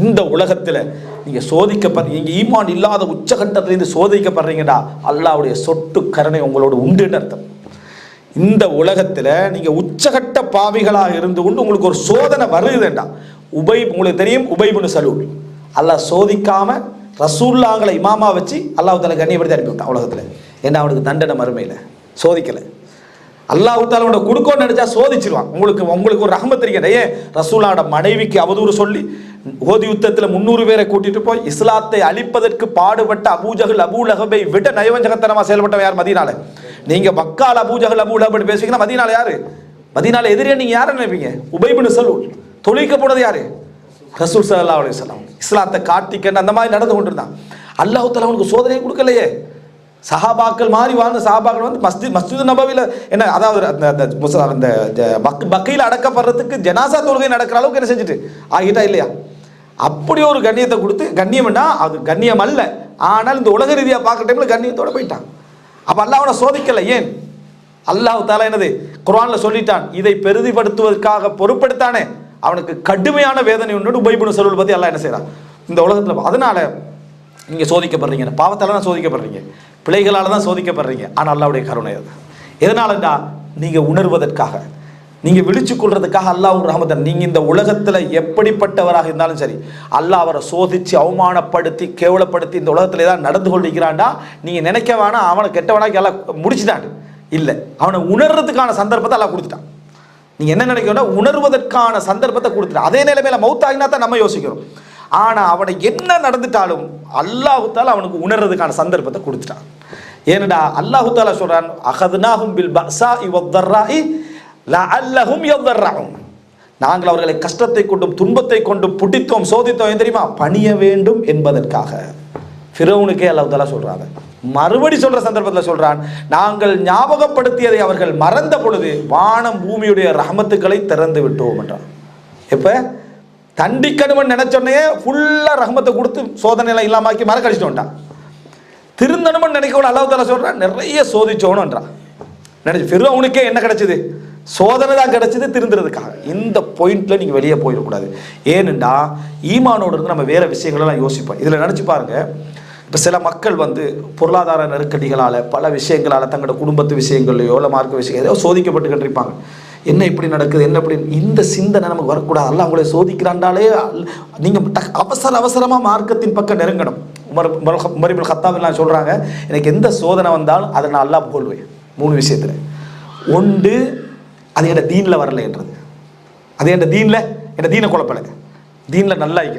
இந்த உலகத்தில் நீங்கள் சோதிக்கப்படுறீங்க, ஈமான் இல்லாத உச்சகட்டத்திலேருந்து சோதிக்கப்படுறீங்கடா, அல்லாஹ்வுடைய சொட்டு கருணை உங்களோட உண்டுன்னு அர்த்தம். இந்த உலகத்தில் நீங்கள் உச்சகட்ட பாவிகளாக இருந்து கொண்டு உங்களுக்கு ஒரு சோதனை வருதுண்டா, உங்களுக்கு தெரியும் உபை இப்னு சலூல் அல்லாஹ் சோதிக்காம ரசூலுல்லாஹ்களை இமாமா வச்சு அல்லாஹ் தஆலா கண்ணியப்படுத்தி அனுப்பிவிட்டான் உலகத்தில். ஏன்னா அவனுக்கு தண்டனை மறுமையில் சோதிக்கலை. அல்லாஹ் தஆலா உன்னை கொடுக்கணும்னு நினைச்சா சோதிச்சிருவான். உங்களுக்கு ஒரு ரஹ்மத் இருக்கிற. ஏன் ரசூலுல்லாஹ்வோட மனைவிக்கு அவதூறு சொல்லி ஓதி யுத்தத்தில் 300 பேரை கூட்டிட்டு போய் இஸ்லாத்தை அழிப்பதற்கு பாடுபட்ட அபூஜஹல் அபூலஹபை விட நயவஞ்சகத்தனமா செயல்பட்டவன் யார்? மதீனால. நீங்க மக்கால் அபூஜஹல் அபூலஹப் பேசுவீங்கன்னா மதீனால யாரு? மதீனால எதிரியா நீங்க யாரை நினைப்பீங்க? உபை இப்னு சலூல். தொழிக்க போனது யாரு? ரசூல் ஸல்லல்லாஹு அலைஹி வஸல்லம். இஸ்லாத்தை காட்டிக்கன்னு அந்த மாதிரி நடந்து கொண்டிருந்தான். அல்லாஹ் தஆலா அவனுக்கு சோதனையை கொடுக்கலையே. சஹாபாக்கள் மாதிரி வாழ்ந்த சஹாபாக்கள் வந்து மஸ்ஜித் நபவியில் என்ன, அதாவது அந்த பக்கையில் அடக்கப்படுறதுக்கு ஜனாசா தொழுகை நடக்கிற அளவுக்கு என்ன செஞ்சுட்டு ஆகிட்டா இல்லையா? அப்படி ஒரு கண்ணியத்தை கொடுத்து, கண்ணியம்னா அது கண்ணியம் அல்ல, ஆனால் இந்த உலக ரீதியாக பார்க்குற டைமில் கண்ணியத்தோடு போயிட்டான். அப்போ அல்லாஹ் அவனை சோதிக்கலை. ஏன்? அல்லாஹ் தஆலா என்னது குர்ஆன்ல சொல்லிட்டான், இதை பெரிதிப்படுத்துவதற்காக பொறுப்படுத்தானே அவனுக்கு கடுமையான வேதனை உண்டு. உபை இப்னு சலூல் பற்றி அல்லாஹ் என்ன செய்கிறான் இந்த உலகத்தில். அதனால நீங்கள் சோதிக்கப்படுறீங்க, பாவத்தால் தான் சோதிக்கப்படுறீங்க, பிழைகளால் தான் சோதிக்கப்படுறீங்க. ஆனால் அல்லாஹ்வுடைய கருணை அது எதனாலண்டா, நீங்கள் உணர்வதற்காக, நீங்கள் விழிச்சு கொள்றதுக்காக அல்லாஹ் ஒரு ரஹமத்தன். நீங்கள் இந்த உலகத்தில் எப்படிப்பட்டவராக இருந்தாலும் சரி, அல்லாஹ் அவரை சோதித்து அவமானப்படுத்தி கேவலப்படுத்தி இந்த உலகத்தில் ஏதாவது நடந்து கொண்டிருக்கிறான்டா, நீங்கள் நினைக்க வேணாம் அவனை கெட்டவனாக்கி எல்லாம் முடிச்சுட்டான். இல்லை, அவனை உணர்றதுக்கான சந்தர்ப்பத்தை எல்லாம் கொடுத்துட்டான். நீங்கள் என்ன நினைக்கணும்னா உணர்வதற்கான சந்தர்ப்பத்தை கொடுத்துட்டான். அதே நிலைமையில மௌத்தாகினா தான் நம்ம யோசிக்கிறோம். ஆனால் அவனை என்ன நடந்துட்டாலும் அல்லாஹ் தஆலா அவனுக்கு உணர்றதுக்கான சந்தர்ப்பத்தை கொடுத்துட்டான். ஏனடா அல்லாஹ் தஆலா சொல்றான், அகதுனாஹும் பில் பஸாஇ வத்தர்ராஇ லஅல்லஹும் யதர்ரஊன். நாங்கள் அவர்களை கஷ்டத்தை கொண்டும் துன்பத்தை கொண்டும் பிடித்தோம், சோதித்தோம். ஏன் தெரியுமா? பணிய வேண்டும் என்பதற்காக. ஃபிரௌனுக்கே அல்லாஹ் தஆலா சொல்றாங்க. மறுபடி சொல்ற சந்தர்ப்பத்தில் சொல்றான், நாங்கள் ஞாபகப்படுத்தியதை அவர்கள் மறந்த பொழுது வானம் பூமியுடைய ரஹமத்துக்களை திறந்து விட்டோம் என்றான். எப்ப தண்டிக்கணும்னு நினைச்சோன்னே ஃபுல்லா ரஹமத்தை கொடுத்து சோதனையெல்லாம் இல்லாமக்கி மறக்கடிச்சிட்டோம்ட்டான். திருந்தணும்னு நினைக்கணும் அல்லாஹ் தஆலா சொல்றான், நிறைய சோதிச்சோணுன்றான். நினைச்சு ஃபிரௌனுக்கே என்ன கிடைச்சது? சோதனை தான் கிடைச்சது திருந்துறதுக்காக. இந்த பாயிண்ட்ல நீங்க வெளியே போயிடக்கூடாது. ஏனென்றா ஈமானோடு இருந்து நம்ம வேற விஷயங்களெல்லாம் யோசிப்போம். இதில் நினைச்சு பாருங்க, இப்போ சில மக்கள் வந்து பொருளாதார நெருக்கடிகளால் பல விஷயங்களால் தங்களோட குடும்பத்து விஷயங்கள்லையோ இல்லை மார்க்க விஷயம் ஏதோ சோதிக்கப்பட்டு இருப்பாங்க. என்ன இப்படி நடக்குது, என்ன இப்படி, இந்த சிந்தனை நமக்கு வரக்கூடாது. அல்லாஹ் உங்களை சோதிக்கிறாண்டாலே நீங்கள் அவசரமாக மார்க்கத்தின் பக்கம் நெருங்கணும். உமர் இப்னு கத்தாப் எல்லாம் சொல்கிறாங்க, எனக்கு எந்த சோதனை வந்தாலும் அதை நான் அல்லாஹ் புகழ்வேன் 3 விஷயத்தில். ஒன்று, அது என் தீனில் வரலைன்றது. அது என் தீனில், என் தீனை குழப்பலை, தீனில் நல்லா இருக்கிறேன்.